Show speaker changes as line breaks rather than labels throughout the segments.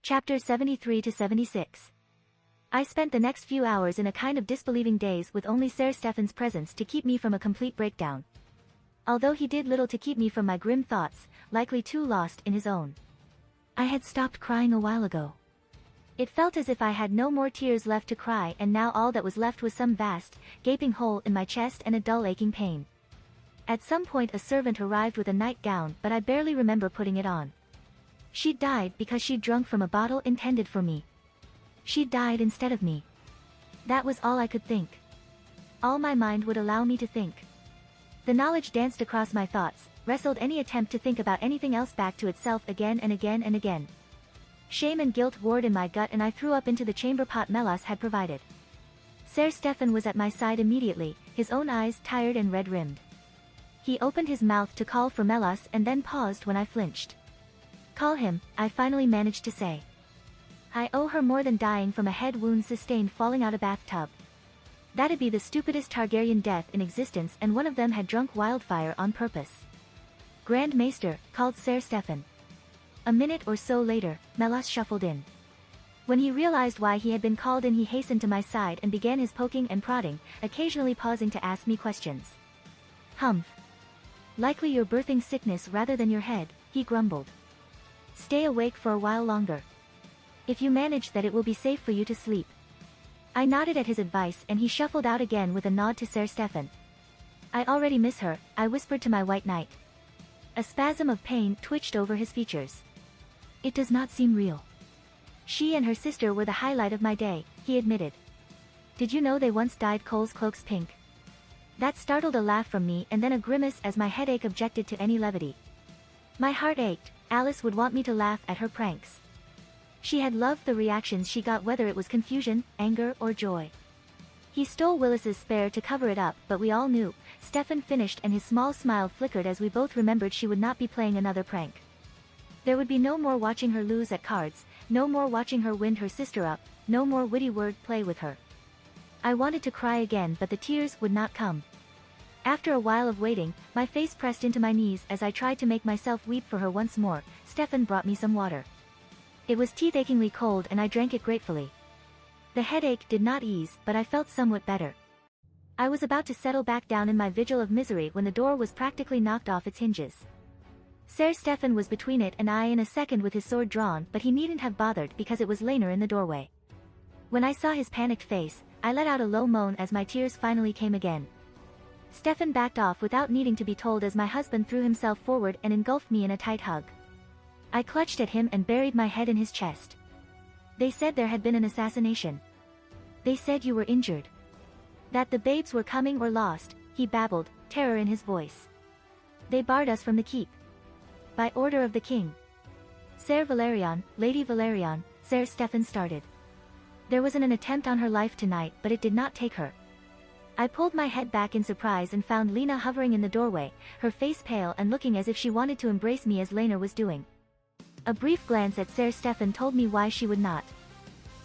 Chapter 73 to 76. I spent the next few hours in a kind of disbelieving daze with only Sir Stefan's presence to keep me from a complete breakdown. Although he did little to keep me from my grim thoughts, likely too lost in his own. I had stopped crying a while ago. It felt as if I had no more tears left to cry, and now all that was left was some vast, gaping hole in my chest and a dull aching pain. At some point a servant arrived with a nightgown, but I barely remember putting it on. She'd died because she'd drunk from a bottle intended for me. She'd died instead of me. That was all I could think. All my mind would allow me to think. The knowledge danced across my thoughts, wrestled any attempt to think about anything else back to itself again and again and again. Shame and guilt warred in my gut, and I threw up into the chamber pot Melas had provided. Sir Stefan was at my side immediately, his own eyes tired and red-rimmed. He opened his mouth to call for Melas and then paused when I flinched. "Call him," I finally managed to say. I owe her more than dying from a head wound sustained falling out a bathtub. That'd be the stupidest Targaryen death in existence, and one of them had drunk wildfire on purpose. "Grand Maester," called Sir Stefan. A minute or so later, Melas shuffled in. When he realized why he had been called in, he hastened to my side and began his poking and prodding, occasionally pausing to ask me questions. "Humph. Likely you're birthing sickness rather than your head," he grumbled. "Stay awake for a while longer. If you manage that, it will be safe for you to sleep." I nodded at his advice, and he shuffled out again with a nod to Sir Stefan. "I already miss her," I whispered to my white knight. A spasm of pain twitched over his features. "It does not seem real." "She and her sister were the highlight of my day," he admitted. "Did you know they once dyed Cole's cloaks pink?" That startled a laugh from me, and then a grimace as my headache objected to any levity. My heart ached. Alice would want me to laugh at her pranks. She had loved the reactions she got, whether it was confusion, anger, or joy. He stole Willis's spare to cover it up, but we all knew. Stefan finished, and his small smile flickered as we both remembered she would not be playing another prank. There would be no more watching her lose at cards, no more watching her wind her sister up, no more witty word play with her. I wanted to cry again, but the tears would not come. After a while of waiting, my face pressed into my knees as I tried to make myself weep for her once more. Stefan brought me some water. It was teeth-achingly cold, and I drank it gratefully. The headache did not ease, but I felt somewhat better. I was about to settle back down in my vigil of misery when the door was practically knocked off its hinges. Sir Stefan was between it and I in a second with his sword drawn, but he needn't have bothered because it was Laenor in the doorway. When I saw his panicked face, I let out a low moan as my tears finally came again. Stefan backed off without needing to be told as my husband threw himself forward and engulfed me in a tight hug. I clutched at him and buried my head in his chest. "They said there had been an assassination. They said you were injured. That the babes were coming or lost," he babbled, terror in his voice. "They barred us from the keep. By order of the king." "Sir Valerian, Lady Valerian," Sir Stefan started. "There wasn't an attempt on her life tonight, but it did not take her." I pulled my head back in surprise and found Lena hovering in the doorway, her face pale and looking as if she wanted to embrace me as Laenor was doing. A brief glance at Sir Stefan told me why she would not.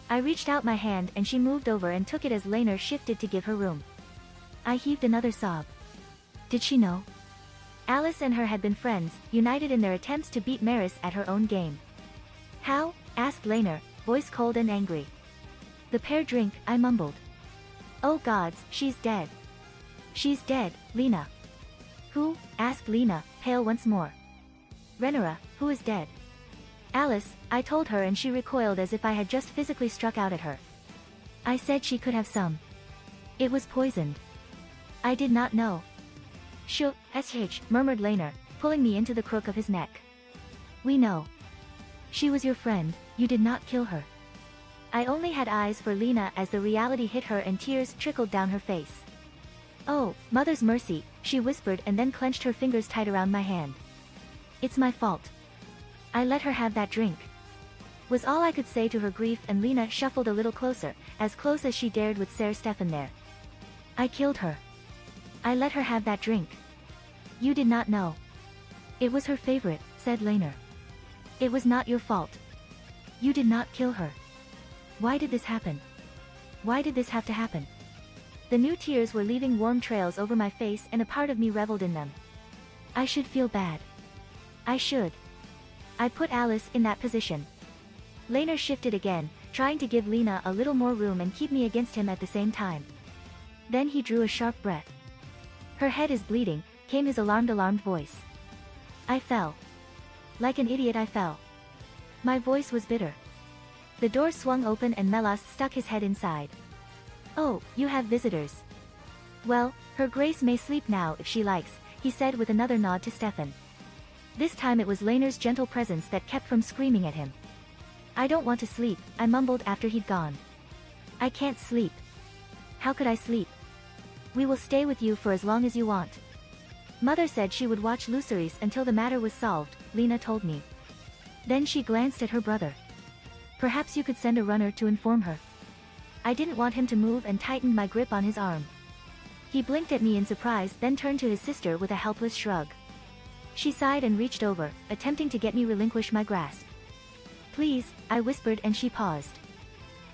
I reached out my hand and she moved over and took it as Laenor shifted to give her room. I heaved another sob. Did she know? Alice and her had been friends, united in their attempts to beat Maris at her own game. "How?" asked Laenor, voice cold and angry. "The pair drink," I mumbled. "Oh gods, she's dead." "She's dead, Lena." "Who?" asked Lena, pale once more. "Rhaenyra, who is dead." "Alice," I told her, and she recoiled as if I had just physically struck out at her. "I said she could have some. It was poisoned." "I did not know." "Sh," murmured Laenor, pulling me into the crook of his neck. "We know. She was your friend, you did not kill her." I only had eyes for Lena as the reality hit her and tears trickled down her face. "Oh, mother's mercy," she whispered and then clenched her fingers tight around my hand. "It's my fault. I let her have that drink," was all I could say to her grief, and Lena shuffled a little closer, as close as she dared with Sir Stefan there. "I killed her. I let her have that drink. You did not know. It was her favorite," said Laenor. "It was not your fault. You did not kill her. Why did this happen? Why did this have to happen?" The new tears were leaving warm trails over my face, and a part of me reveled in them. I should feel bad. I should. I put Alice in that position. Laner shifted again, trying to give Lena a little more room and keep me against him at the same time. Then he drew a sharp breath. "Her head is bleeding," came his alarmed voice. I fell. Like an idiot I fell. My voice was bitter. The door swung open and Melas stuck his head inside. "Oh, you have visitors. Well, Her Grace may sleep now if she likes," he said with another nod to Stefan. This time it was Laner's gentle presence that kept from screaming at him. "I don't want to sleep," I mumbled after he'd gone. "I can't sleep." "How could I sleep?" "We will stay with you for as long as you want. Mother said she would watch Luceris until the matter was solved," Lena told me. Then she glanced at her brother. "Perhaps you could send a runner to inform her." I didn't want him to move and tightened my grip on his arm. He blinked at me in surprise, then turned to his sister with a helpless shrug. She sighed and reached over, attempting to get me relinquish my grasp. "Please," I whispered, and she paused.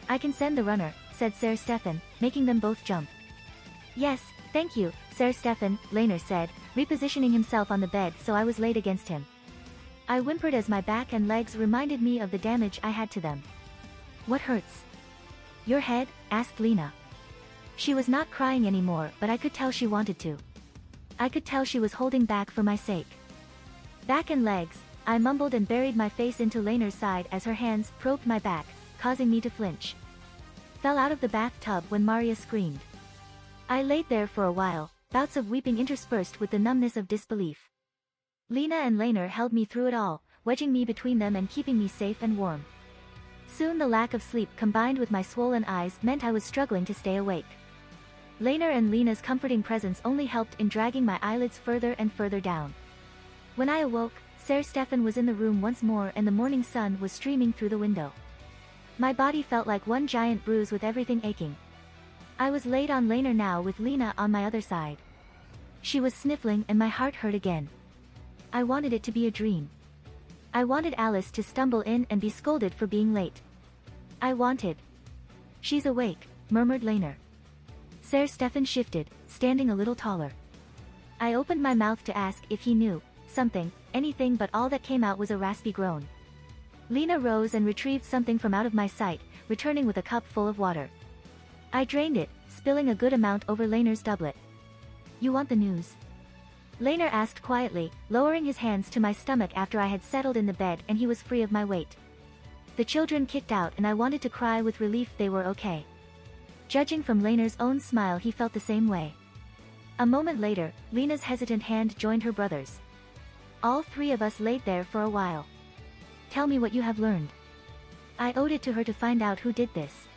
"I can send the runner," said Sir Stefan, making them both jump. "Yes, thank you, Sir Stefan," Laner said, repositioning himself on the bed so I was laid against him. I whimpered as my back and legs reminded me of the damage I had to them. "What hurts?" "Your head?" asked Lena. She was not crying anymore, but I could tell she wanted to. I could tell she was holding back for my sake. "Back and legs," I mumbled and buried my face into Laner's side as her hands probed my back, causing me to flinch. Fell out of the bathtub when Maria screamed. I laid there for a while, bouts of weeping interspersed with the numbness of disbelief. Lena and Laner held me through it all, wedging me between them and keeping me safe and warm. Soon the lack of sleep combined with my swollen eyes meant I was struggling to stay awake. Laner and Lena's comforting presence only helped in dragging my eyelids further and further down. When I awoke, Sir Stefan was in the room once more and the morning sun was streaming through the window. My body felt like one giant bruise with everything aching. I was laid on Laner now with Lena on my other side. She was sniffling and my heart hurt again. I wanted it to be a dream. I wanted Alice to stumble in and be scolded for being late. I wanted. "She's awake," murmured Laner. Sir Stefan shifted, standing a little taller. I opened my mouth to ask if he knew something, anything, but all that came out was a raspy groan. Lena rose and retrieved something from out of my sight, returning with a cup full of water. I drained it, spilling a good amount over Laner's doublet. "You want the news?" Laner asked quietly, lowering his hands to my stomach after I had settled in the bed and he was free of my weight. The children kicked out and I wanted to cry with relief they were okay. Judging from Laner's own smile, he felt the same way. A moment later, Lena's hesitant hand joined her brother's. All three of us laid there for a while. "Tell me what you have learned." I owed it to her to find out who did this.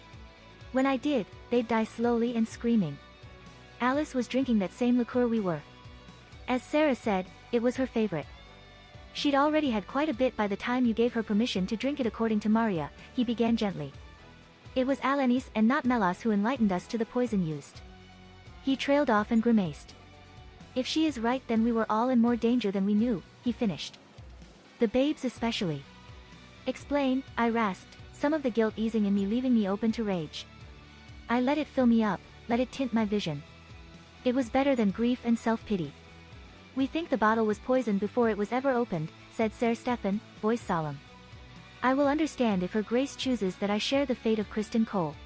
When I did, they'd die slowly and screaming. Alice was drinking that same liqueur we were. As Sarah said, it was her favorite. She'd already had quite a bit by the time you gave her permission to drink it, according to Maria, he began gently. "It was Alanis and not Melas who enlightened us to the poison used." He trailed off and grimaced. "If she is right, then we were all in more danger than we knew," he finished. "The babes especially." "Explain," I rasped, some of the guilt easing in me, leaving me open to rage. I let it fill me up, let it tint my vision. It was better than grief and self-pity. "We think the bottle was poisoned before it was ever opened," said Sir Stefan, voice solemn. "I will understand if Her Grace chooses that I share the fate of Kristen Cole."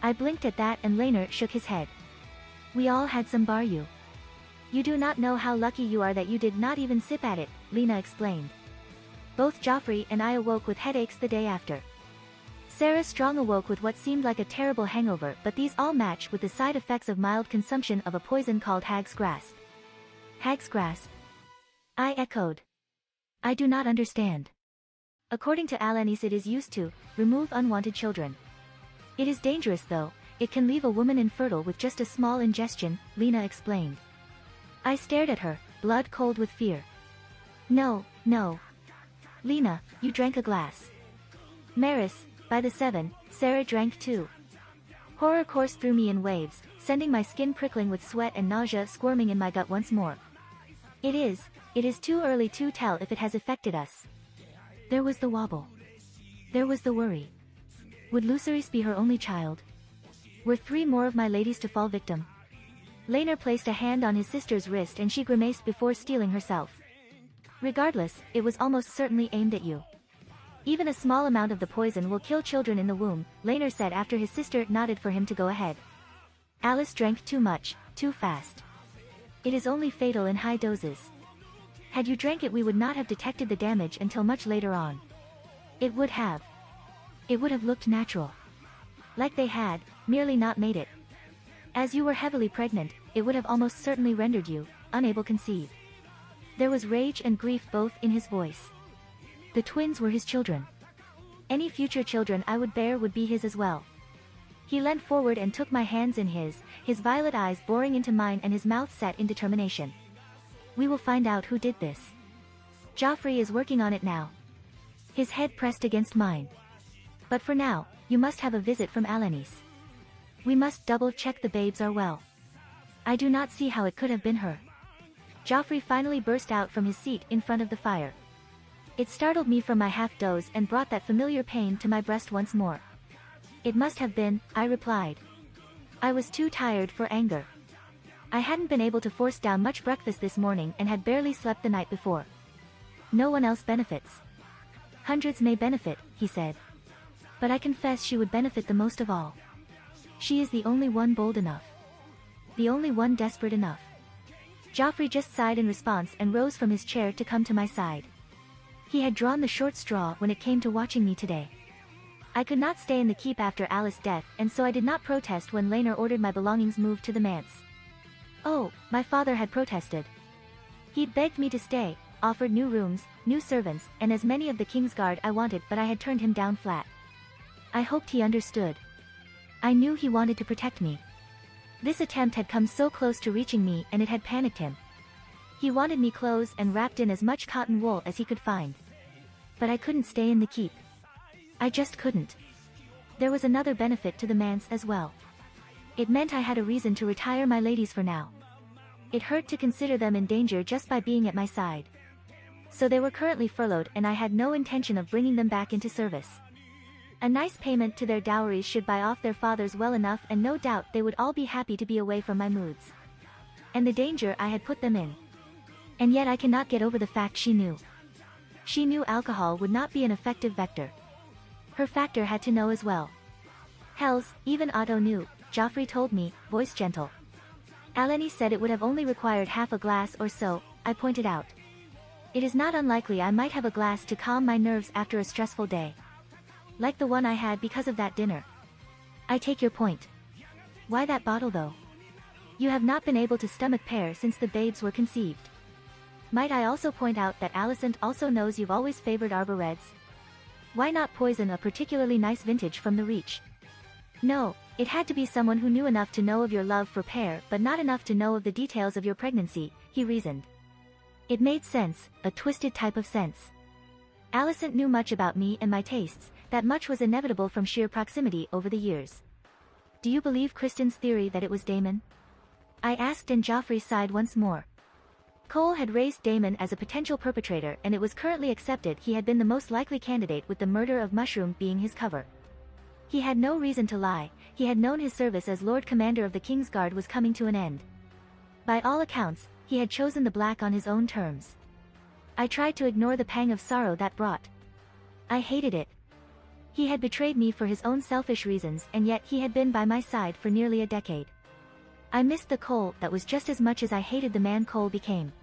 I blinked at that and Laner shook his head. "We all had some Baryu. You do not know how lucky you are that you did not even sip at it," Lena explained. "Both Joffrey and I awoke with headaches the day after. Sarah Strong awoke with what seemed like a terrible hangover, but these all match with the side effects of mild consumption of a poison called hag's grass." "Hag's grass?" I echoed. "I do not understand." "According to Alanis, it is used to remove unwanted children. It is dangerous though, it can leave a woman infertile with just a small ingestion," Lena explained. I stared at her, blood cold with fear. No. Lena, you drank a glass." Maris, by the 7, Sarah drank too. Horror coursed through me in waves, sending my skin prickling with sweat and nausea squirming in my gut once more. It is too early to tell if it has affected us." There was the wobble. There was the worry. Would Luceris be her only child? Were 3 more of my ladies to fall victim? Laner placed a hand on his sister's wrist and she grimaced before steeling herself. "Regardless, it was almost certainly aimed at you. Even a small amount of the poison will kill children in the womb, Laner said after his sister nodded for him to go ahead. Alice drank too much, too fast. It is only fatal in high doses. Had you drank it we would not have detected the damage until much later on. It would have. It would have looked natural. Like they had, merely not made it. As you were heavily pregnant, it would have almost certainly rendered you, unable to conceive. There was rage and grief both in his voice. The twins were his children. Any future children I would bear would be his as well. He leant forward and took my hands in his violet eyes boring into mine and his mouth set in determination. We will find out who did this. Joffrey is working on it now. His head pressed against mine. But for now, you must have a visit from Alanis. We must double-check the babes are well. I do not see how it could have been her. Joffrey finally burst out from his seat in front of the fire. It startled me from my half-doze and brought that familiar pain to my breast once more. It must have been, I replied. I was too tired for anger. I hadn't been able to force down much breakfast this morning and had barely slept the night before. No one else benefits. Hundreds may benefit, he said. But I confess she would benefit the most of all. She is the only one bold enough. The only one desperate enough. Joffrey just sighed in response and rose from his chair to come to my side. He had drawn the short straw when it came to watching me today. I could not stay in the keep after Alice's death, and so I did not protest when Laner ordered my belongings moved to the manse. Oh, my father had protested. He'd begged me to stay, offered new rooms, new servants, and as many of the Kingsguard I wanted, but I had turned him down flat. I hoped he understood. I knew he wanted to protect me. This attempt had come so close to reaching me and it had panicked him. He wanted me clothes and wrapped in as much cotton wool as he could find. But I couldn't stay in the keep. I just couldn't. There was another benefit to the manse as well. It meant I had a reason to retire my ladies for now. It hurt to consider them in danger just by being at my side. So they were currently furloughed and I had no intention of bringing them back into service. A nice payment to their dowries should buy off their fathers well enough, and no doubt they would all be happy to be away from my moods. And the danger I had put them in. And yet I cannot get over the fact she knew. She knew alcohol would not be an effective vector. Her factor had to know as well. Hells, even Otto knew, Joffrey told me, voice gentle. Alanis said it would have only required half a glass or so, I pointed out. It is not unlikely I might have a glass to calm my nerves after a stressful day. Like the one I had because of that dinner. I take your point. Why that bottle though? You have not been able to stomach pear since the babes were conceived. Might I also point out that Alicent also knows you've always favored Arbor Reds? Why not poison a particularly nice vintage from the Reach? No, it had to be someone who knew enough to know of your love for pear but not enough to know of the details of your pregnancy, he reasoned. It made sense, a twisted type of sense. Alicent knew much about me and my tastes. That much was inevitable from sheer proximity over the years. Do you believe Kristen's theory that it was Daemon? I asked, and Joffrey sighed once more. Cole had raised Daemon as a potential perpetrator, and it was currently accepted he had been the most likely candidate, with the murder of Mushroom being his cover. He had no reason to lie. He had known his service as Lord Commander of the Kingsguard was coming to an end. By all accounts, he had chosen the black on his own terms. I tried to ignore the pang of sorrow that brought. I hated it. He had betrayed me for his own selfish reasons, and yet he had been by my side for nearly a decade. I missed the Cole that was just as much as I hated the man Cole became.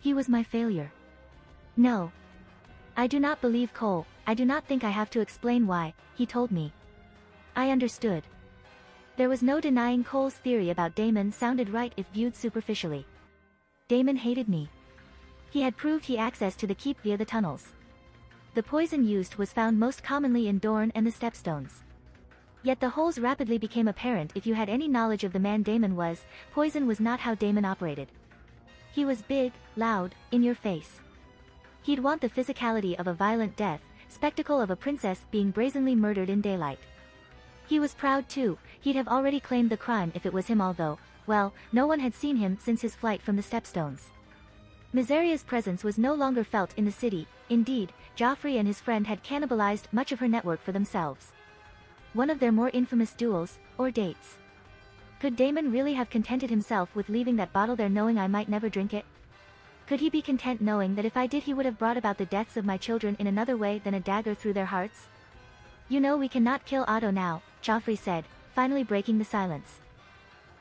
He was my failure. No. I do not believe Cole. I do not think I have to explain why, he told me. I understood. There was no denying Cole's theory about Daemon sounded right if viewed superficially. Daemon hated me. He had proved he access to the keep via the tunnels. The poison used was found most commonly in Dorne and the Stepstones. Yet the holes rapidly became apparent if you had any knowledge of the man Daemon was. Poison was not how Daemon operated. He was big, loud, in your face. He'd want the physicality of a violent death, spectacle of a princess being brazenly murdered in daylight. He was proud too. He'd have already claimed the crime if it was him, although, well, no one had seen him since his flight from the Stepstones. Miseria's presence was no longer felt in the city. Indeed, Joffrey and his friend had cannibalized much of her network for themselves. One of their more infamous duels, or dates. Could Daemon really have contented himself with leaving that bottle there knowing I might never drink it? Could he be content knowing that if I did he would have brought about the deaths of my children in another way than a dagger through their hearts? You know we cannot kill Otto now, Joffrey said, finally breaking the silence.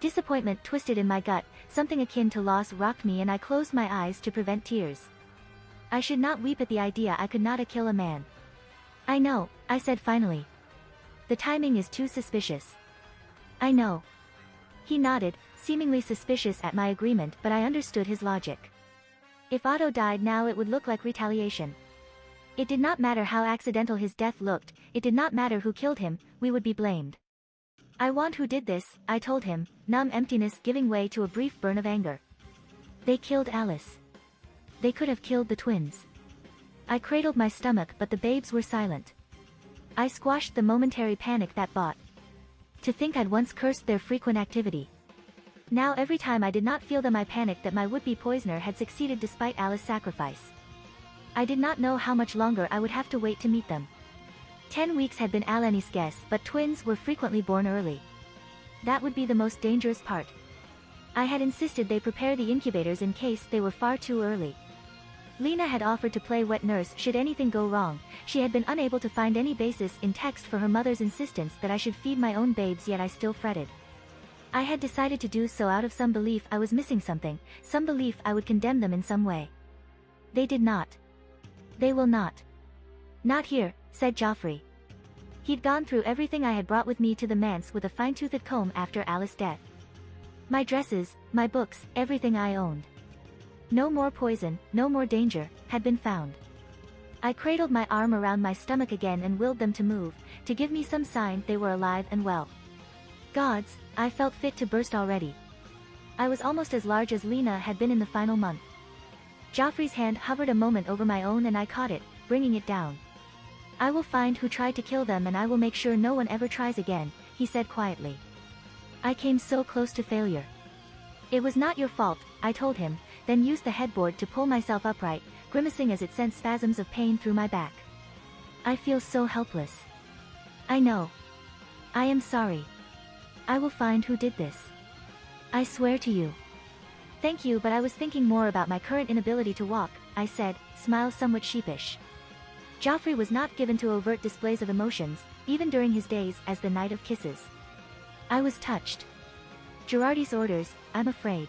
Disappointment twisted in my gut, something akin to loss rocked me and I closed my eyes to prevent tears. I should not weep at the idea I could not kill a man. I know, I said finally. The timing is too suspicious. I know. He nodded, seemingly suspicious at my agreement, but I understood his logic. If Otto died now it would look like retaliation. It did not matter how accidental his death looked, it did not matter who killed him, we would be blamed. I want who did this, I told him, numb emptiness giving way to a brief burn of anger. They killed Alice. They could have killed the twins. I cradled my stomach but the babes were silent. I squashed the momentary panic that bought. To think I'd once cursed their frequent activity. Now every time I did not feel them I panicked that my would-be poisoner had succeeded despite Alice's sacrifice. I did not know how much longer I would have to wait to meet them. 10 weeks had been Alani's guess, but twins were frequently born early. That would be the most dangerous part. I had insisted they prepare the incubators in case they were far too early. Lena had offered to play wet nurse should anything go wrong. She had been unable to find any basis in text for her mother's insistence that I should feed my own babes, yet I still fretted. I had decided to do so out of some belief I was missing something, some belief I would condemn them in some way. They did not. They will not. Not here, said Joffrey. He'd gone through everything I had brought with me to the manse with a fine-toothed comb after Alice's death. My dresses, my books, everything I owned. No more poison, no more danger, had been found. I cradled my arm around my stomach again and willed them to move, to give me some sign they were alive and well. Gods, I felt fit to burst already. I was almost as large as Lena had been in the final month. Joffrey's hand hovered a moment over my own and I caught it, bringing it down. I will find who tried to kill them and I will make sure no one ever tries again, he said quietly. I came so close to failure. It was not your fault, I told him, then used the headboard to pull myself upright, grimacing as it sent spasms of pain through my back. I feel so helpless. I know. I am sorry. I will find who did this. I swear to you. Thank you, but I was thinking more about my current inability to walk, I said, smile somewhat sheepish. Joffrey was not given to overt displays of emotions, even during his days as the Knight of Kisses. I was touched. Girardi's orders, I'm afraid.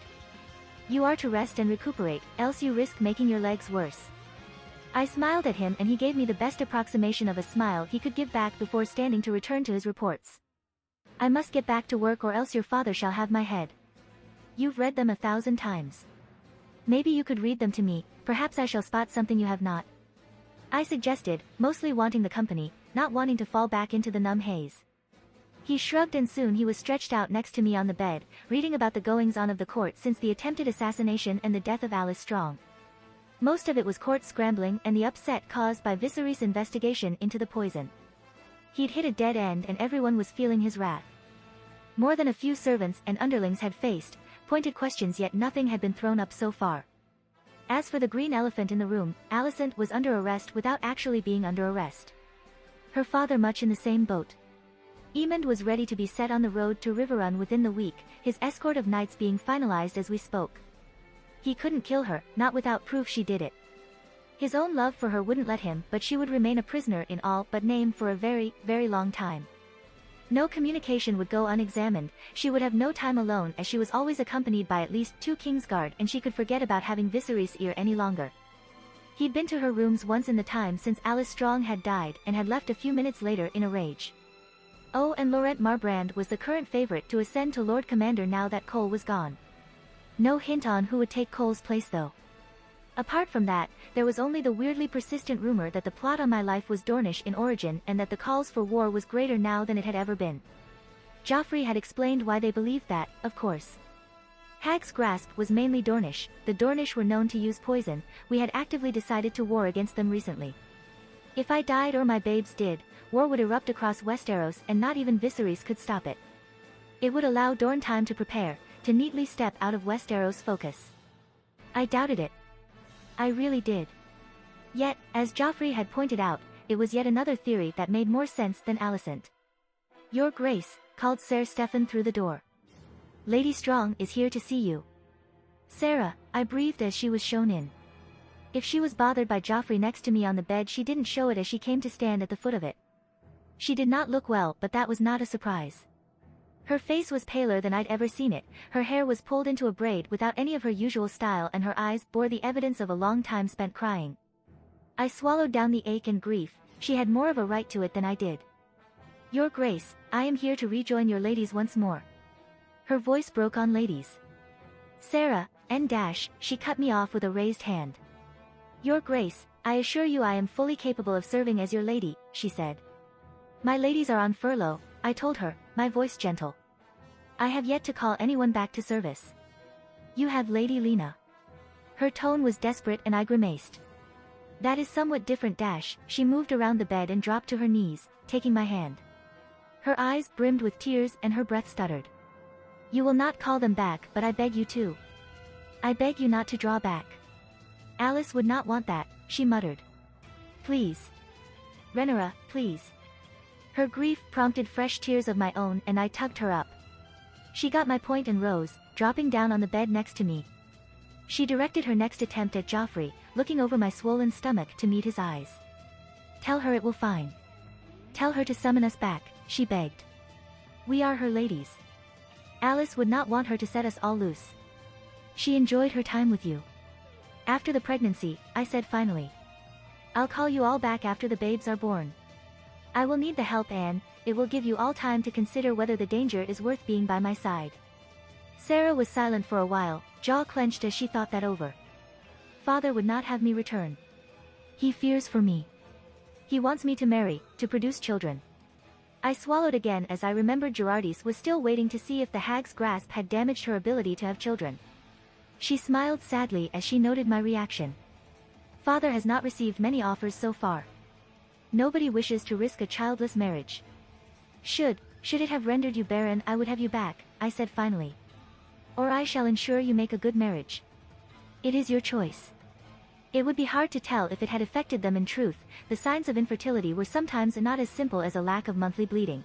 You are to rest and recuperate, else you risk making your legs worse. I smiled at him and he gave me the best approximation of a smile he could give back before standing to return to his reports. I must get back to work or else your father shall have my head. You've read them 1,000 times. Maybe you could read them to me, perhaps I shall spot something you have not. I suggested, mostly wanting the company, not wanting to fall back into the numb haze. He shrugged and soon he was stretched out next to me on the bed, reading about the goings-on of the court since the attempted assassination and the death of Alice Strong. Most of it was court scrambling and the upset caused by Viserys' investigation into the poison. He'd hit a dead end and everyone was feeling his wrath. More than a few servants and underlings had faced pointed questions, yet nothing had been thrown up so far. As for the green elephant in the room, Alicent was under arrest without actually being under arrest. Her father much in the same boat. Aemond was ready to be set on the road to Riverrun within the week, his escort of knights being finalized as we spoke. He couldn't kill her, not without proof she did it. His own love for her wouldn't let him, but she would remain a prisoner in all but name for a very, very long time. No communication would go unexamined, she would have no time alone as she was always accompanied by at least 2 Kingsguard and she could forget about having Viserys' ear any longer. He'd been to her rooms once in the time since Alice Strong had died and had left a few minutes later in a rage. Oh, and Laurent Marbrand was the current favorite to ascend to Lord Commander now that Cole was gone. No hint on who would take Cole's place though. Apart from that, there was only the weirdly persistent rumor that the plot on my life was Dornish in origin and that the calls for war was greater now than it had ever been. Joffrey had explained why they believed that, of course. Hag's grasp was mainly Dornish, the Dornish were known to use poison, we had actively decided to war against them recently. If I died or my babes did, war would erupt across Westeros and not even Viserys could stop it. It would allow Dorne time to prepare, to neatly step out of Westeros' focus. I doubted it. I really did. Yet, as Joffrey had pointed out, it was yet another theory that made more sense than Alicent. Your Grace, called Ser Stefan through the door. Lady Strong is here to see you. Sarah, I breathed as she was shown in. If she was bothered by Joffrey next to me on the bed, she didn't show it as she came to stand at the foot of it. She did not look well, but that was not a surprise. Her face was paler than I'd ever seen it, her hair was pulled into a braid without any of her usual style, and her eyes bore the evidence of a long time spent crying. I swallowed down the ache and grief. She had more of a right to it than I did. "Your Grace, I am here to rejoin your ladies once more." Her voice broke on ladies. "Sarah, and she cut me off with a raised hand. "Your Grace, I assure you I am fully capable of serving as your lady," she said. "My ladies are on furlough," I told her, my voice gentle. "I have yet to call anyone back to service." "You have Lady Lena." Her tone was desperate and I grimaced. "That is somewhat different." She moved around the bed and dropped to her knees, taking my hand. Her eyes brimmed with tears and her breath stuttered. "You will not call them back, but I beg you to. I beg you not to draw back." "Alice would not want that," she muttered. "Please. Rhaenyra, please." Her grief prompted fresh tears of my own and I tugged her up. She got my point and rose, dropping down on the bed next to me. She directed her next attempt at Joffrey, looking over my swollen stomach to meet his eyes. "Tell her it will fine. Tell her to summon us back," she begged. "We are her ladies. Alice would not want her to set us all loose. She enjoyed her time with you." "After the pregnancy," I said finally. "I'll call you all back after the babes are born. I will need the help and it will give you all time to consider whether the danger is worth being by my side." Sarah was silent for a while, jaw clenched as she thought that over. "Father would not have me return. He fears for me. He wants me to marry, to produce children." I swallowed again as I remembered Gerardis was still waiting to see if the hag's grasp had damaged her ability to have children. She smiled sadly as she noted my reaction. "Father has not received many offers so far. Nobody wishes to risk a childless marriage. Should it have rendered you barren, I would have you back," I said finally. "Or I shall ensure you make a good marriage. It is your choice." It would be hard to tell if it had affected them. In truth, the signs of infertility were sometimes not as simple as a lack of monthly bleeding.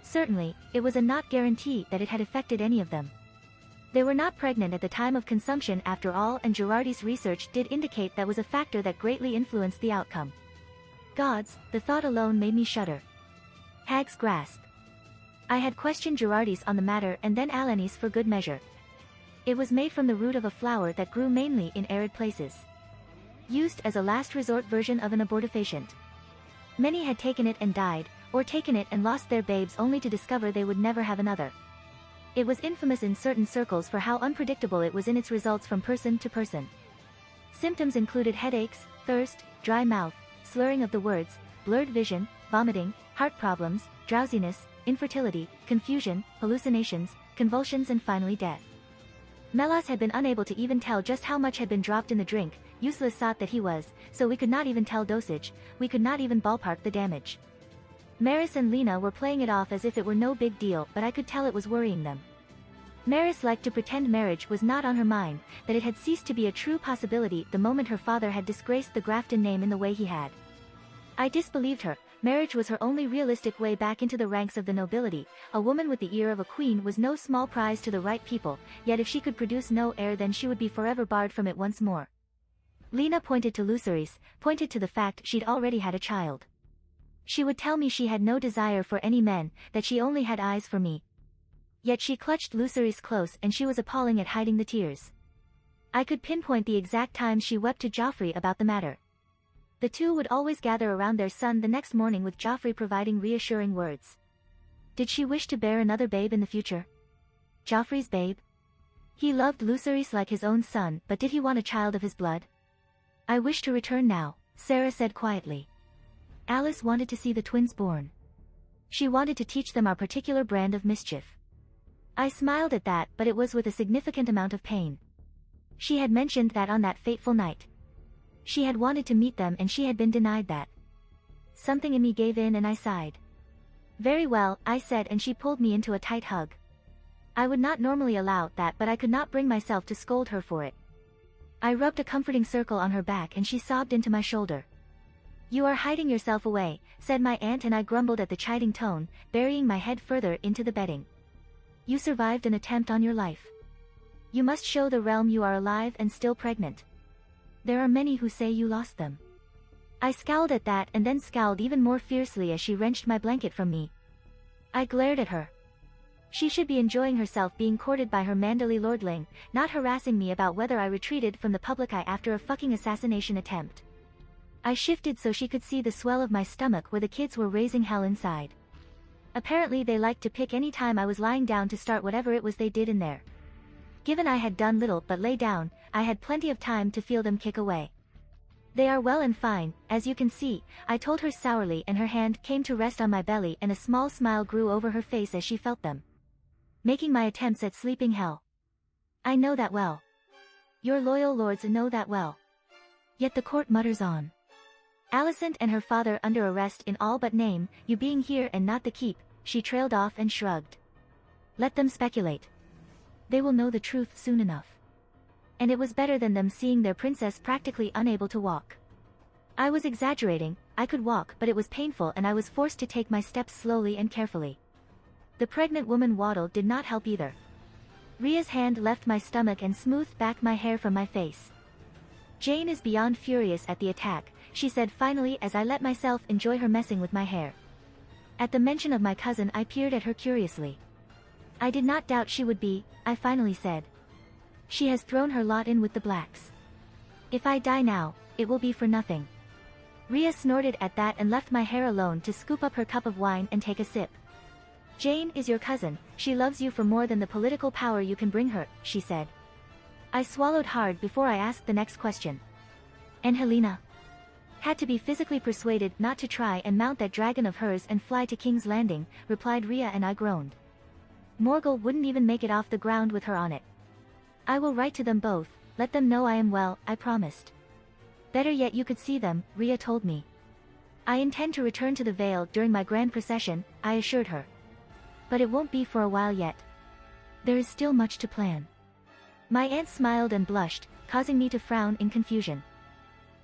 Certainly, it was a not guarantee that it had affected any of them. They were not pregnant at the time of consumption after all, and Gerardis' research did indicate that was a factor that greatly influenced the outcome. Gods, the thought alone made me shudder. Hag's grasp. I had questioned Gerardis on the matter and then Alanis for good measure. It was made from the root of a flower that grew mainly in arid places. Used as a last resort version of an abortifacient. Many had taken it and died, or taken it and lost their babes only to discover they would never have another. It was infamous in certain circles for how unpredictable it was in its results from person to person. Symptoms included headaches, thirst, dry mouth, slurring of the words, blurred vision, vomiting, heart problems, drowsiness, infertility, confusion, hallucinations, convulsions, and finally death. Melas had been unable to even tell just how much had been dropped in the drink, useless thought that he was, so we could not even tell dosage, we could not even ballpark the damage. Maris and Lena were playing it off as if it were no big deal, but I could tell it was worrying them. Maris liked to pretend marriage was not on her mind, that it had ceased to be a true possibility the moment her father had disgraced the Grafton name in the way he had. I disbelieved her. Marriage was her only realistic way back into the ranks of the nobility. A woman with the ear of a queen was no small prize to the right people, yet if she could produce no heir, then she would be forever barred from it once more. Lena pointed to Lucerys, pointed to the fact she'd already had a child. She would tell me she had no desire for any men, that she only had eyes for me. Yet she clutched Lucerys close and she was appalling at hiding the tears. I could pinpoint the exact time she wept to Joffrey about the matter. The two would always gather around their son the next morning with Joffrey providing reassuring words. Did she wish to bear another babe in the future? Joffrey's babe? He loved Lucerys like his own son, but did he want a child of his blood? I wish to return now, Sarah said quietly. Alice wanted to see the twins born. She wanted to teach them our particular brand of mischief. I smiled at that, but it was with a significant amount of pain. She had mentioned that on that fateful night. She had wanted to meet them and she had been denied that. Something in me gave in and I sighed. Very well, I said, and she pulled me into a tight hug. I would not normally allow that, but I could not bring myself to scold her for it. I rubbed a comforting circle on her back and she sobbed into my shoulder. You are hiding yourself away, said my aunt, and I grumbled at the chiding tone, burying my head further into the bedding. You survived an attempt on your life. You must show the realm you are alive and still pregnant. There are many who say you lost them. I scowled at that and then scowled even more fiercely as she wrenched my blanket from me. I glared at her. She should be enjoying herself being courted by her manderly lordling, not harassing me about whether I retreated from the public eye after a fucking assassination attempt. I shifted so she could see the swell of my stomach where the kids were raising hell inside. Apparently they liked to pick any time I was lying down to start whatever it was they did in there. Given I had done little but lay down, I had plenty of time to feel them kick away. They are well and fine, as you can see, I told her sourly, and her hand came to rest on my belly and a small smile grew over her face as she felt them. Making my attempts at sleeping hell. I know that well. Your loyal lords know that well. Yet the court mutters on. Alicent and her father under arrest in all but name, you being here and not the keep, she trailed off and shrugged. Let them speculate. They will know the truth soon enough. And it was better than them seeing their princess practically unable to walk. I was exaggerating, I could walk but it was painful and I was forced to take my steps slowly and carefully. The pregnant woman waddle did not help either. Rhea's hand left my stomach and smoothed back my hair from my face. Jane is beyond furious at the attack, she said finally as I let myself enjoy her messing with my hair. At the mention of my cousin I peered at her curiously. I did not doubt she would be, I finally said. She has thrown her lot in with the blacks. If I die now, it will be for nothing. Rhea snorted at that and left my hair alone to scoop up her cup of wine and take a sip. Jane is your cousin, she loves you for more than the political power you can bring her, she said. I swallowed hard before I asked the next question. And Helena? Had to be physically persuaded not to try and mount that dragon of hers and fly to King's Landing, replied Rhea, and I groaned. Morgul wouldn't even make it off the ground with her on it. I will write to them both, let them know I am well, I promised. Better yet you could see them, Rhea told me. I intend to return to the Vale during my grand procession, I assured her. But it won't be for a while yet. There is still much to plan. My aunt smiled and blushed, causing me to frown in confusion.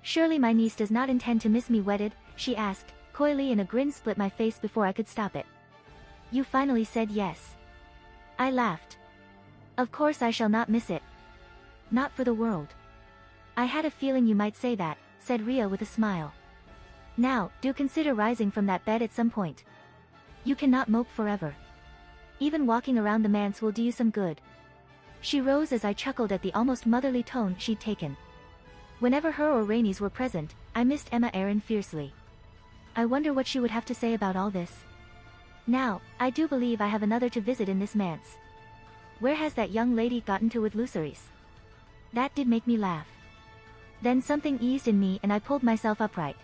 Surely my niece does not intend to miss me wedded, she asked, coyly, and a grin split my face before I could stop it. You finally said yes. I laughed. Of course I shall not miss it. Not for the world. I had a feeling you might say that, said Rhea with a smile. Now, do consider rising from that bed at some point. You cannot mope forever. Even walking around the manse will do you some good. She rose as I chuckled at the almost motherly tone she'd taken. Whenever her or Rhaenys were present, I missed Emma Arryn fiercely. I wonder what she would have to say about all this. Now, I do believe I have another to visit in this manse. Where has that young lady gotten to with Lucerys? That did make me laugh. Then something eased in me and I pulled myself upright.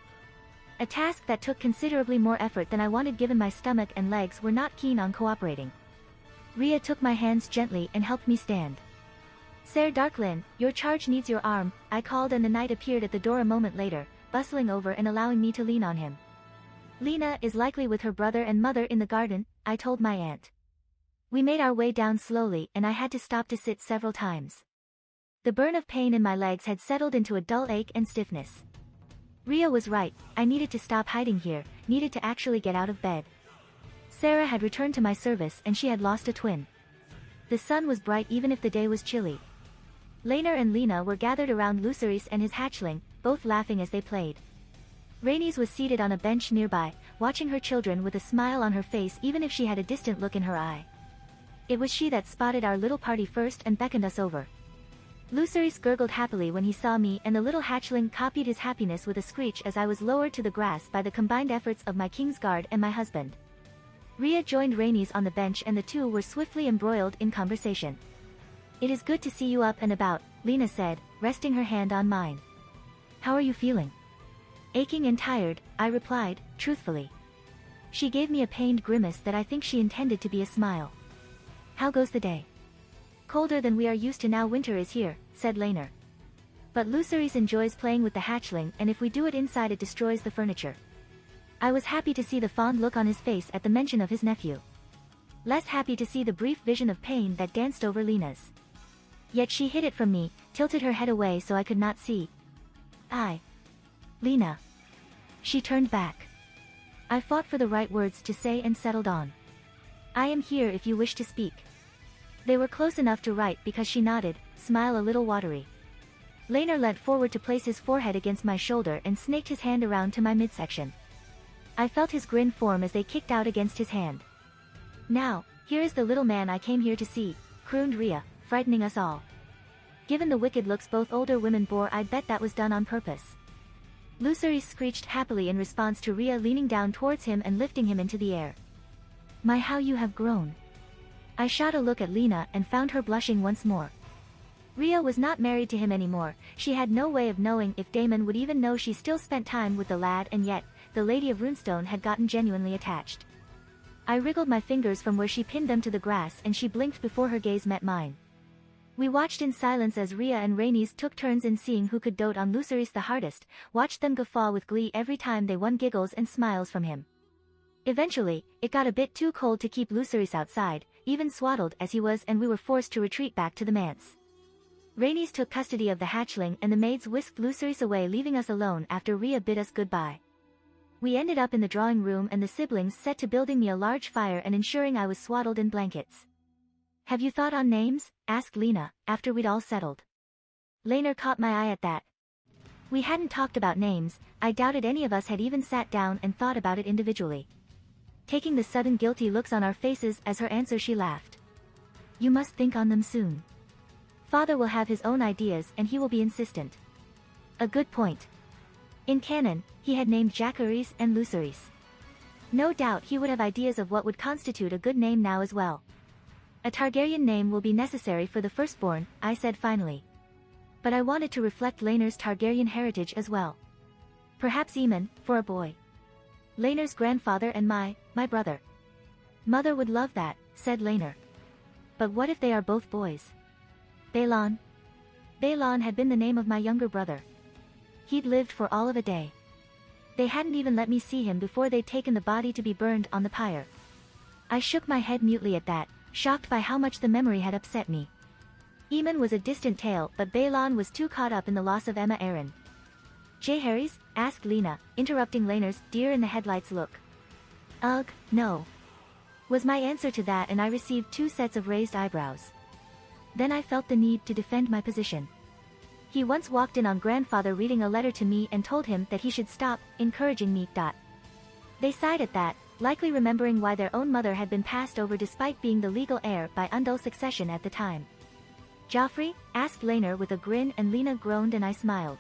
A task that took considerably more effort than I wanted given my stomach and legs were not keen on cooperating. Rhea took my hands gently and helped me stand. Ser Darklyn, your charge needs your arm, I called, and the knight appeared at the door a moment later, bustling over and allowing me to lean on him. Lena is likely with her brother and mother in the garden, I told my aunt. We made our way down slowly and I had to stop to sit several times. The burn of pain in my legs had settled into a dull ache and stiffness. Rhea was right, I needed to stop hiding here, needed to actually get out of bed. Sarah had returned to my service and she had lost a twin. The sun was bright even if the day was chilly. Laenor and Lena were gathered around Lucerys and his hatchling, both laughing as they played. Rhaenys was seated on a bench nearby, watching her children with a smile on her face even if she had a distant look in her eye. It was she that spotted our little party first and beckoned us over. Lucerys gurgled happily when he saw me, and the little hatchling copied his happiness with a screech as I was lowered to the grass by the combined efforts of my Kingsguard and my husband. Rhea joined Rhaenys on the bench and the two were swiftly embroiled in conversation. It is good to see you up and about, Lena said, resting her hand on mine. How are you feeling? Aching and tired, I replied, truthfully. She gave me a pained grimace that I think she intended to be a smile. How goes the day? Colder than we are used to now, winter is here, said Laenor. But Lucerys enjoys playing with the hatchling, and if we do it inside it destroys the furniture. I was happy to see the fond look on his face at the mention of his nephew. Less happy to see the brief vision of pain that danced over Lena's. Yet she hid it from me, tilted her head away so I could not see. Lena. She turned back. I fought for the right words to say and settled on. I am here if you wish to speak. They were close enough to write because she nodded, smile a little watery. Laner leant forward to place his forehead against my shoulder and snaked his hand around to my midsection. I felt his grin form as they kicked out against his hand. Now, here is the little man I came here to see, crooned Rhea, frightening us all. Given the wicked looks both older women bore, I'd bet that was done on purpose. Luceris screeched happily in response to Rhea leaning down towards him and lifting him into the air. My, how you have grown. I shot a look at Lena and found her blushing once more. Rhea was not married to him anymore, she had no way of knowing if Damon would even know she still spent time with the lad, and yet, the Lady of Runestone had gotten genuinely attached. I wriggled my fingers from where she pinned them to the grass and she blinked before her gaze met mine. We watched in silence as Rhea and Rhaenys took turns in seeing who could dote on Luceris the hardest, watched them guffaw with glee every time they won giggles and smiles from him. Eventually, it got a bit too cold to keep Luceris outside, even swaddled as he was, and we were forced to retreat back to the manse. Rhaenys took custody of the hatchling and the maids whisked Luceris away, leaving us alone after Rhea bid us goodbye. We ended up in the drawing room and the siblings set to building me a large fire and ensuring I was swaddled in blankets. Have you thought on names? Asked Lena, after we'd all settled. Laner caught my eye at that. We hadn't talked about names, I doubted any of us had even sat down and thought about it individually. Taking the sudden guilty looks on our faces as her answer, she laughed. You must think on them soon. Father will have his own ideas and he will be insistent. A good point. In canon, he had named Jacaerys and Luceris. No doubt he would have ideas of what would constitute a good name now as well. A Targaryen name will be necessary for the firstborn, I said finally. But I wanted to reflect Laener's Targaryen heritage as well. Perhaps Aemon, for a boy. Laener's grandfather and my brother. Mother would love that, said Laener. But what if they are both boys? Balon. Balon had been the name of my younger brother. He'd lived for all of a day. They hadn't even let me see him before they'd taken the body to be burned on the pyre. I shook my head mutely at that, shocked by how much the memory had upset me. Aemon was a distant tale, but Balon was too caught up in the loss of Aemma Arryn. Jaehaerys? Asked Lena, interrupting Laener's deer-in-the-headlights look. Ugh, no. Was my answer to that, and I received 2 sets of raised eyebrows. Then I felt the need to defend my position. He once walked in on grandfather reading a letter to me and told him that he should stop, encouraging me. They sighed at that, likely remembering why their own mother had been passed over despite being the legal heir by Undul succession at the time. Joffrey? Asked Laener with a grin, and Lena groaned and I smiled.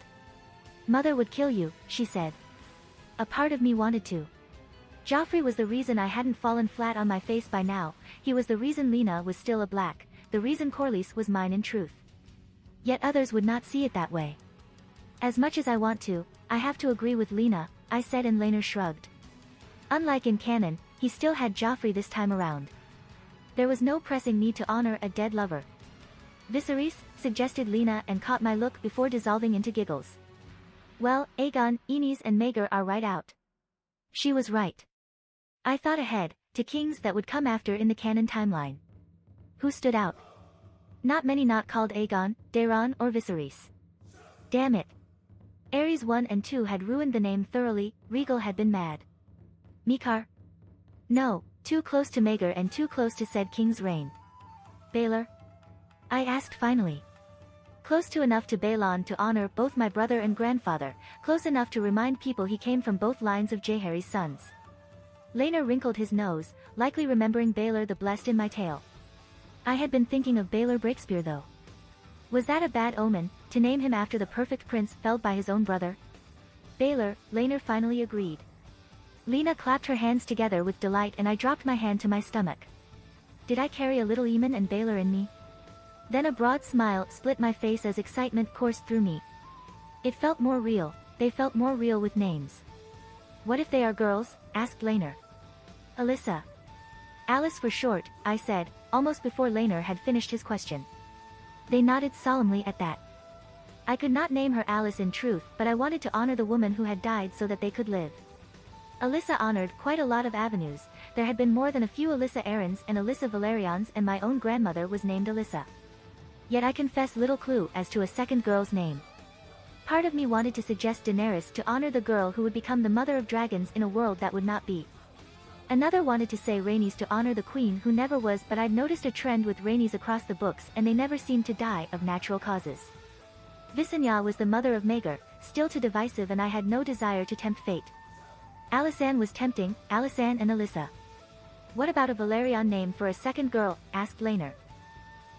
Mother would kill you, she said. A part of me wanted to. Joffrey was the reason I hadn't fallen flat on my face by now, he was the reason Lena was still a black, the reason Corlys was mine in truth. Yet others would not see it that way. As much as I want to, I have to agree with Lena, I said, and Laener shrugged. Unlike in canon, he still had Joffrey this time around. There was no pressing need to honor a dead lover. Viserys, suggested Lena, and caught my look before dissolving into giggles. Well, Aegon, Aenys and Maegor are right out. She was right. I thought ahead, to kings that would come after in the canon timeline. Who stood out? Not many, not called Aegon, Daeron or Viserys. Damn it. Aerys 1 and 2 had ruined the name thoroughly, Rhaegal had been mad. Mikar? No, too close to Maegor and too close to said king's reign. Baelor? I asked finally. Close to enough to Balon to honor both my brother and grandfather, close enough to remind people he came from both lines of Jaehaerys' sons. Laener wrinkled his nose, likely remembering Baelor the Blessed in my tale. I had been thinking of Baelor Breakspear though. Was that a bad omen, to name him after the perfect prince felled by his own brother? Baelor, Laener finally agreed. Lena clapped her hands together with delight and I dropped my hand to my stomach. Did I carry a little Aemon and Baelor in me? Then a broad smile split my face as excitement coursed through me. It felt more real, they felt more real with names. What if they are girls? Asked Laener. Alyssa. Alice for short, I said, almost before Laener had finished his question. They nodded solemnly at that. I could not name her Alice in truth, but I wanted to honor the woman who had died so that they could live. Alyssa honored quite a lot of avenues, there had been more than a few Alyssa Arryns and Alyssa Valerians, and my own grandmother was named Alyssa. Yet I confess little clue as to a second girl's name. Part of me wanted to suggest Daenerys to honor the girl who would become the mother of dragons in a world that would not be. Another wanted to say Rainey's to honor the queen who never was, but I'd noticed a trend with Rainey's across the books and they never seemed to die of natural causes. Visenya was the mother of Maegor, still too divisive, and I had no desire to tempt fate. Alisanne was tempting, Alisanne and Alyssa. What about a Valerian name for a second girl, asked Laenor.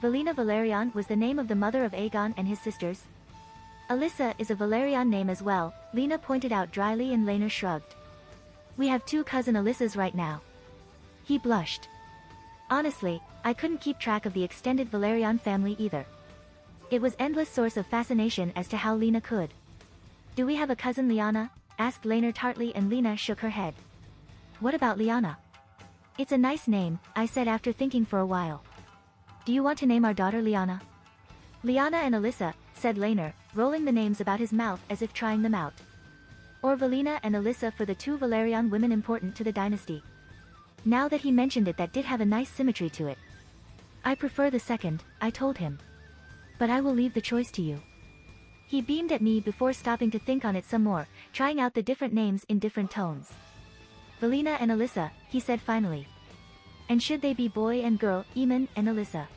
Valina Valerian was the name of the mother of Aegon and his sisters. Alyssa is a Valerian name as well, Lena pointed out dryly, and Laenor shrugged. We have 2 cousin Alyssas right now. He blushed. Honestly, I couldn't keep track of the extended Valerian family either. It was endless source of fascination as to how Lena could. Do we have a cousin Lyanna? Asked Laenor tartly, and Lena shook her head. What about Lyanna? It's a nice name, I said after thinking for a while. Do you want to name our daughter Lyanna? Lyanna and Alyssa, said Laenor, rolling the names about his mouth as if trying them out. Or Valina and Alyssa for the 2 Valerian women important to the dynasty. Now that he mentioned it, that did have a nice symmetry to it. I prefer the second, I told him. But I will leave the choice to you. He beamed at me before stopping to think on it some more, trying out the different names in different tones. Valina and Alyssa, he said finally. And should they be boy and girl, Aemon and Alyssa?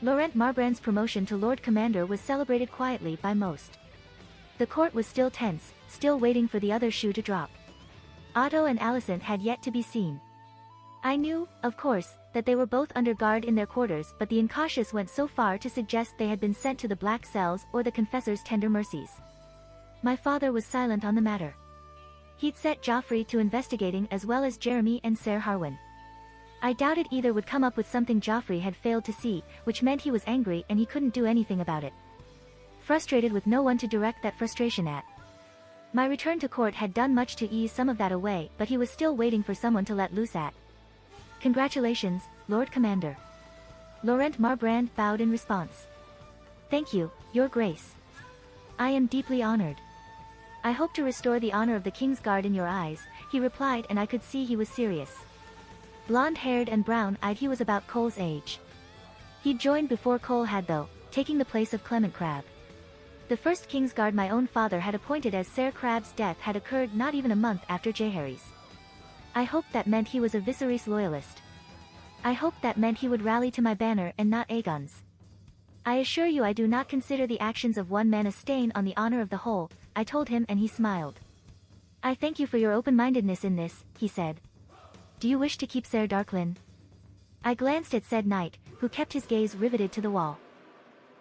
Laurent Marbrand's promotion to Lord Commander was celebrated quietly by most. The court was still tense, still waiting for the other shoe to drop. Otto and Alicent had yet to be seen. I knew, of course, that they were both under guard in their quarters, but the incautious went so far to suggest they had been sent to the black cells or the confessor's tender mercies. My father was silent on the matter. He'd set Joffrey to investigating, as well as Jeremy and Ser Harwin. I doubted either would come up with something Joffrey had failed to see, which meant he was angry and he couldn't do anything about it. Frustrated with no one to direct that frustration at. My return to court had done much to ease some of that away, but he was still waiting for someone to let loose at. Congratulations, Lord Commander. Laurent Marbrand bowed in response. Thank you, Your Grace. I am deeply honored. I hope to restore the honor of the King's Guard in your eyes, he replied, and I could see he was serious. Blonde-haired and brown-eyed, he was about Cole's age. He'd joined before Cole had though, taking the place of Clement Crabbe. The first Kingsguard my own father had appointed as Ser Crabbe's death had occurred not even a month after Jaehaerys. I hoped that meant he was a Viserys loyalist. I hoped that meant he would rally to my banner and not Aegon's. I assure you I do not consider the actions of one man a stain on the honor of the whole, I told him, and he smiled. I thank you for your open-mindedness in this, he said. Do you wish to keep Ser Darklyn? I glanced at said knight, who kept his gaze riveted to the wall.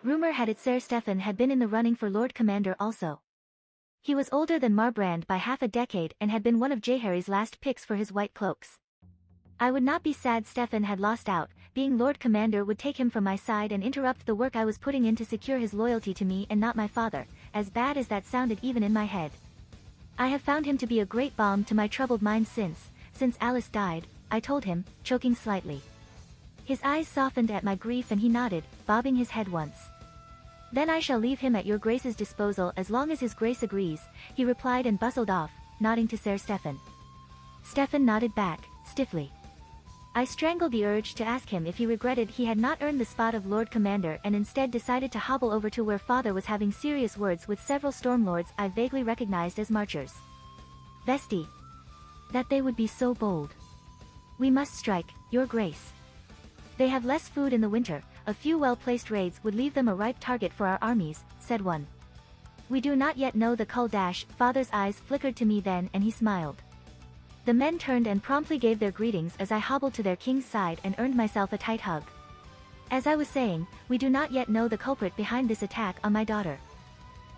Rumor had it Ser Stefan had been in the running for Lord Commander also. He was older than Marbrand by half a decade and had been one of Jaehaerys' last picks for his white cloaks. I would not be sad Stefan had lost out, being Lord Commander would take him from my side and interrupt the work I was putting in to secure his loyalty to me and not my father, as bad as that sounded even in my head. I have found him to be a great balm to my troubled mind since Alice died, I told him, choking slightly. His eyes softened at my grief and he nodded, bobbing his head once. Then I shall leave him at your Grace's disposal as long as his Grace agrees, he replied and bustled off, nodding to Ser Stefan. Stefan nodded back, stiffly. I strangled the urge to ask him if he regretted he had not earned the spot of Lord Commander and instead decided to hobble over to where father was having serious words with several Stormlords I vaguely recognized as marchers. Vesti. That they would be so bold. We must strike, Your Grace. They have less food in the winter, a few well-placed raids would leave them a ripe target for our armies, said one. We do not yet know the cull dash, father's eyes flickered to me then and he smiled. The men turned and promptly gave their greetings as I hobbled to their king's side and earned myself a tight hug. As I was saying, we do not yet know the culprit behind this attack on my daughter.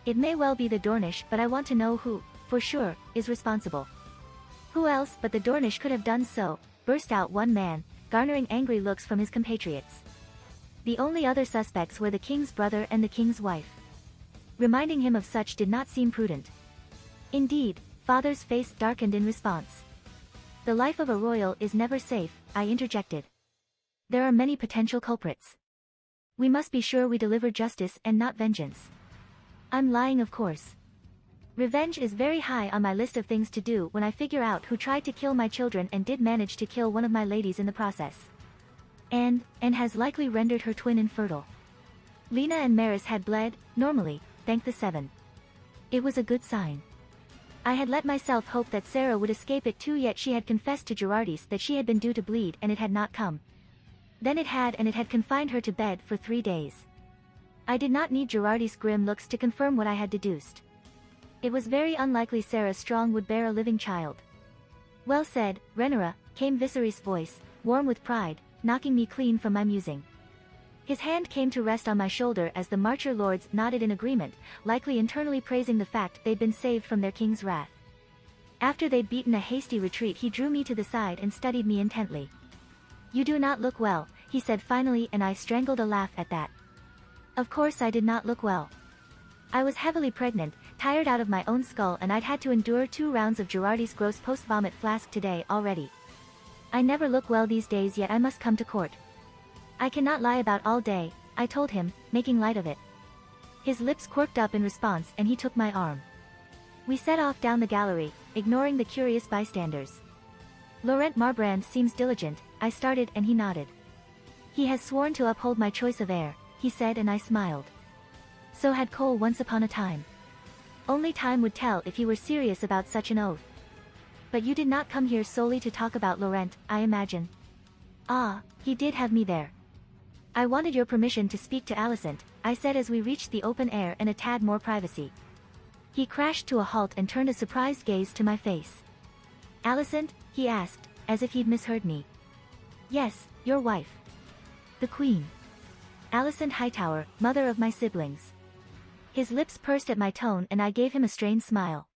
It may well be the Dornish, but I want to know who, for sure, is responsible. Who else but the Dornish could have done so, burst out one man, garnering angry looks from his compatriots. The only other suspects were the king's brother and the king's wife. Reminding him of such did not seem prudent. Indeed, father's face darkened in response. The life of a royal is never safe, I interjected. There are many potential culprits. We must be sure we deliver justice and not vengeance. I'm lying, of course. Revenge is very high on my list of things to do when I figure out who tried to kill my children and did manage to kill one of my ladies in the process. And has likely rendered her twin infertile. Lena and Maris had bled, normally, thank the seven. It was a good sign. I had let myself hope that Sarah would escape it too, yet she had confessed to Gerardis that she had been due to bleed and it had not come. Then it had, and it had confined her to bed for 3 days. I did not need Gerardis' grim looks to confirm what I had deduced. It was very unlikely Sarah Strong would bear a living child. Well said, Rhaenyra, came Viserys' voice, warm with pride, knocking me clean from my musing. His hand came to rest on my shoulder as the Marcher lords nodded in agreement, likely internally praising the fact they'd been saved from their king's wrath. After they'd beaten a hasty retreat, he drew me to the side and studied me intently. "You do not look well," he said finally, and I strangled a laugh at that. Of course I did not look well. I was heavily pregnant, tired out of my own skull, and I'd had to endure 2 rounds of Gerardis' gross post-vomit flask today already. I never look well these days, yet I must come to court. I cannot lie about all day, I told him, making light of it. His lips quirked up in response and he took my arm. We set off down the gallery, ignoring the curious bystanders. "Laurent Marbrand seems diligent," I started, and he nodded. "He has sworn to uphold my choice of heir," he said, and I smiled. So had Cole once upon a time. Only time would tell if he were serious about such an oath. "But you did not come here solely to talk about Laurent, I imagine." "Ah, he did have me there." "I wanted your permission to speak to Alicent," I said as we reached the open air and a tad more privacy. He crashed to a halt and turned a surprised gaze to my face. "Alicent?" he asked, as if he'd misheard me. "Yes, your wife. The Queen. Alicent Hightower, mother of my siblings." His lips pursed at my tone and I gave him a strained smile.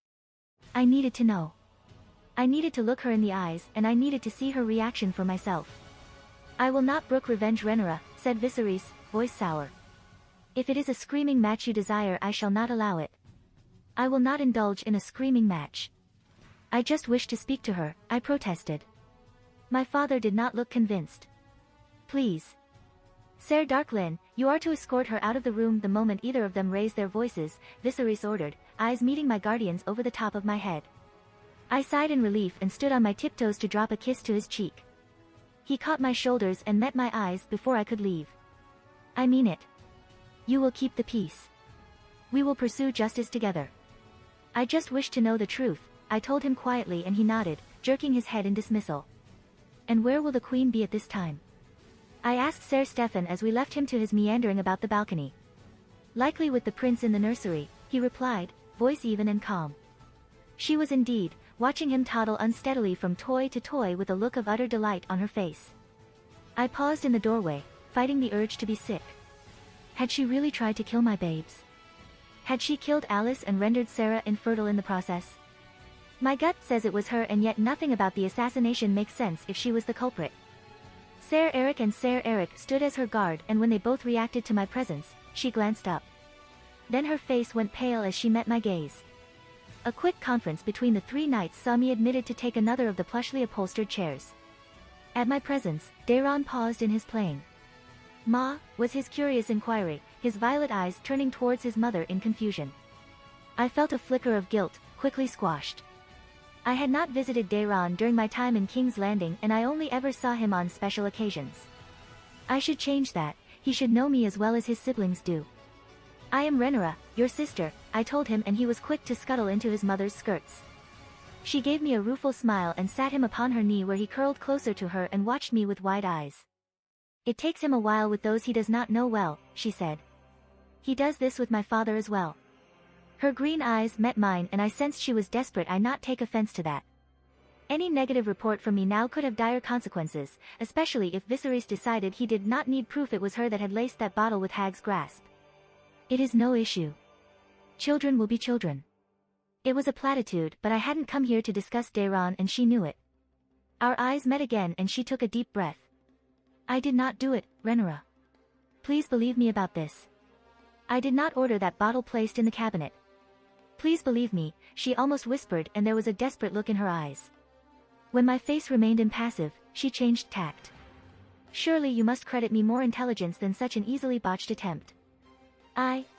I needed to know. I needed to look her in the eyes, and I needed to see her reaction for myself. "I will not brook revenge, Rhaenyra," said Viserys, voice sour. "If it is a screaming match you desire, I shall not allow it. I will not indulge in a screaming match." "I just wish to speak to her," I protested. My father did not look convinced. "Please. Ser Darklyn, you are to escort her out of the room the moment either of them raise their voices," Viserys ordered, eyes meeting my guardian's over the top of my head. I sighed in relief and stood on my tiptoes to drop a kiss to his cheek. He caught my shoulders and met my eyes before I could leave. "I mean it. You will keep the peace. We will pursue justice together." "I just wish to know the truth," I told him quietly, and he nodded, jerking his head in dismissal. "And where will the Queen be at this time?" I asked Ser Stefan as we left him to his meandering about the balcony. "Likely with the prince in the nursery," he replied, voice even and calm. She was indeed, watching him toddle unsteadily from toy to toy with a look of utter delight on her face. I paused in the doorway, fighting the urge to be sick. Had she really tried to kill my babes? Had she killed Alice and rendered Sarah infertile in the process? My gut says it was her, and yet nothing about the assassination makes sense if she was the culprit. Ser Eric and Ser Eric stood as her guard, and when they both reacted to my presence, she glanced up. Then her face went pale as she met my gaze. A quick conference between the 3 knights saw me admitted to take another of the plushly upholstered chairs. At my presence, Daeron paused in his playing. "Ma?" was his curious inquiry, his violet eyes turning towards his mother in confusion. I felt a flicker of guilt, quickly squashed. I had not visited Daeron during my time in King's Landing, and I only ever saw him on special occasions. I should change that. He should know me as well as his siblings do. "I am Rhaenyra, your sister," I told him, and he was quick to scuttle into his mother's skirts. She gave me a rueful smile and sat him upon her knee, where he curled closer to her and watched me with wide eyes. "It takes him a while with those he does not know well," she said. "He does this with my father as well." Her green eyes met mine, and I sensed she was desperate I not take offense to that. Any negative report from me now could have dire consequences, especially if Viserys decided he did not need proof it was her that had laced that bottle with Hag's grasp. "It is no issue. Children will be children." It was a platitude, but I hadn't come here to discuss Daeron, and she knew it. Our eyes met again and she took a deep breath. "I did not do it, Rhaenyra. Please believe me about this. I did not order that bottle placed in the cabinet. Please believe me," she almost whispered, and there was a desperate look in her eyes. When my face remained impassive, she changed tact. "Surely you must credit me more intelligence than such an easily botched attempt."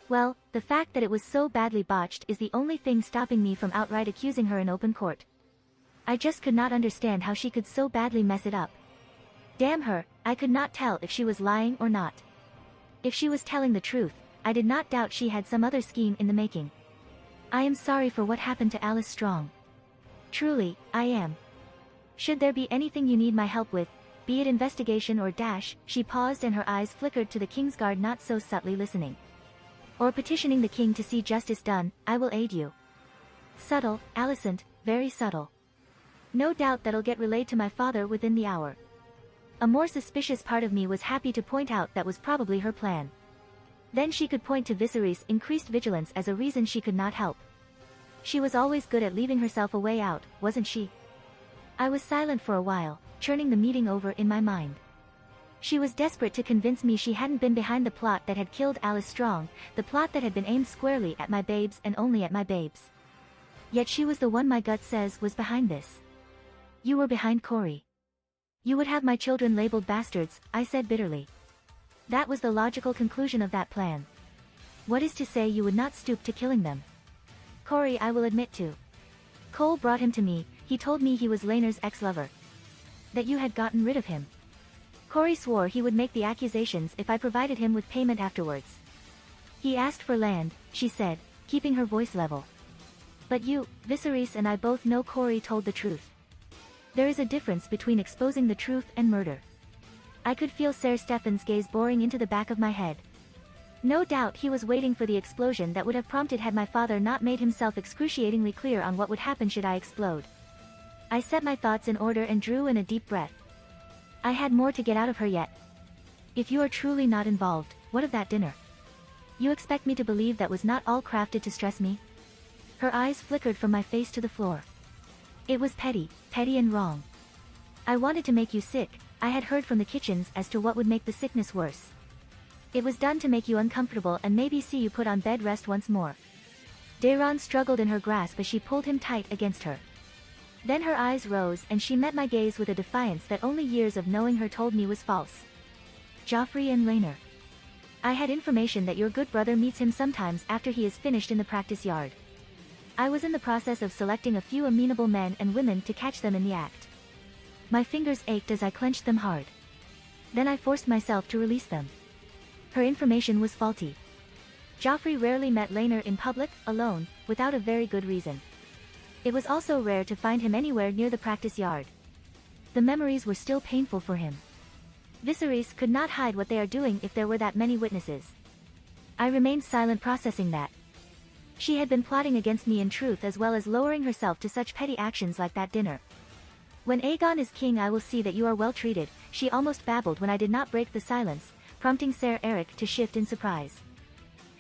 Well, the fact that it was so badly botched is the only thing stopping me from outright accusing her in open court. I just could not understand how she could so badly mess it up. Damn her, I could not tell if she was lying or not. If she was telling the truth, I did not doubt she had some other scheme in the making. I am sorry for what happened to Alice Strong. Truly, I am. Should there be anything you need my help with, be it investigation or dash, she paused and her eyes flickered to the Kingsguard not so subtly listening. Or petitioning the king to see justice done, I will aid you. Subtle, Alicent, very subtle. No doubt that'll get relayed to my father within the hour. A more suspicious part of me was happy to point out that was probably her plan. Then she could point to Viserys' increased vigilance as a reason she could not help. She was always good at leaving herself a way out, wasn't she? I was silent for a while, churning the meeting over in my mind. She was desperate to convince me she hadn't been behind the plot that had killed Alice Strong, the plot that had been aimed squarely at my babes and only at my babes. Yet she was the one my gut says was behind this. You were behind Corey. You would have my children labeled bastards, I said bitterly. That was the logical conclusion of that plan. What is to say you would not stoop to killing them? Corey, I will admit to. Cole brought him to me, he told me he was Laener's ex-lover. That you had gotten rid of him. Corey swore he would make the accusations if I provided him with payment afterwards. He asked for land, she said, keeping her voice level. But you, Viserys and I both know Corey told the truth. There is a difference between exposing the truth and murder. I could feel Ser Stefan's gaze boring into the back of my head. No doubt he was waiting for the explosion that would have prompted had my father not made himself excruciatingly clear on what would happen should I explode. I set my thoughts in order and drew in a deep breath. I had more to get out of her yet. If you are truly not involved, what of that dinner? You expect me to believe that was not all crafted to stress me? Her eyes flickered from my face to the floor. It was petty and wrong. I wanted to make you sick, I had heard from the kitchens as to what would make the sickness worse. It was done to make you uncomfortable and maybe see you put on bed rest once more. Daeron struggled in her grasp as she pulled him tight against her. Then her eyes rose and she met my gaze with a defiance that only years of knowing her told me was false. Joffrey and Laenor. I had information that your good brother meets him sometimes after he is finished in the practice yard. I was in the process of selecting a few amenable men and women to catch them in the act. My fingers ached as I clenched them hard. Then I forced myself to release them. Her information was faulty. Joffrey rarely met Laenor in public, alone, without a very good reason. It was also rare to find him anywhere near the practice yard. The memories were still painful for him. Viserys could not hide what they are doing if there were that many witnesses. I remained silent processing that. She had been plotting against me in truth as well as lowering herself to such petty actions like that dinner. When Aegon is king I will see that you are well treated, she almost babbled when I did not break the silence, prompting Ser Eric to shift in surprise.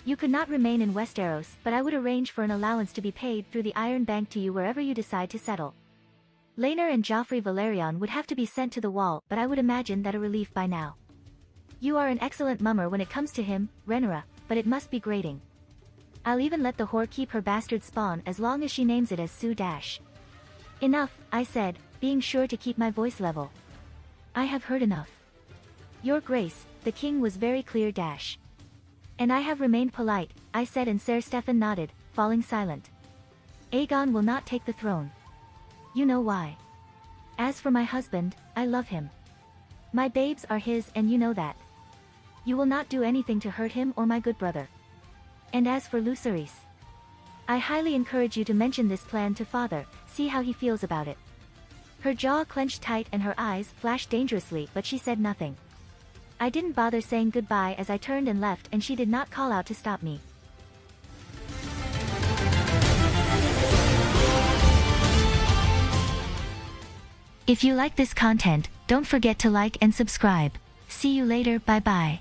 You could not remain in Westeros, but I would arrange for an allowance to be paid through the Iron Bank to you wherever you decide to settle. Laenor and Joffrey Valerion would have to be sent to the wall, but I would imagine that a relief by now. You are an excellent mummer when it comes to him, Rhaenyra, but it must be grating. I'll even let the whore keep her bastard spawn as long as she names it as Sue Dash. Enough, I said, being sure to keep my voice level. I have heard enough. Your Grace, the king was very clear Dash. And I have remained polite, I said and Ser Stefan nodded, falling silent. Aegon will not take the throne. You know why. As for my husband, I love him. My babes are his and you know that. You will not do anything to hurt him or my good brother. And as for Lucerys, I highly encourage you to mention this plan to father, see how he feels about it. Her jaw clenched tight and her eyes flashed dangerously, but she said nothing. I didn't bother saying goodbye as I turned and left, and she did not call out to stop me. If you like this content, don't forget to like and subscribe. See you later, bye bye.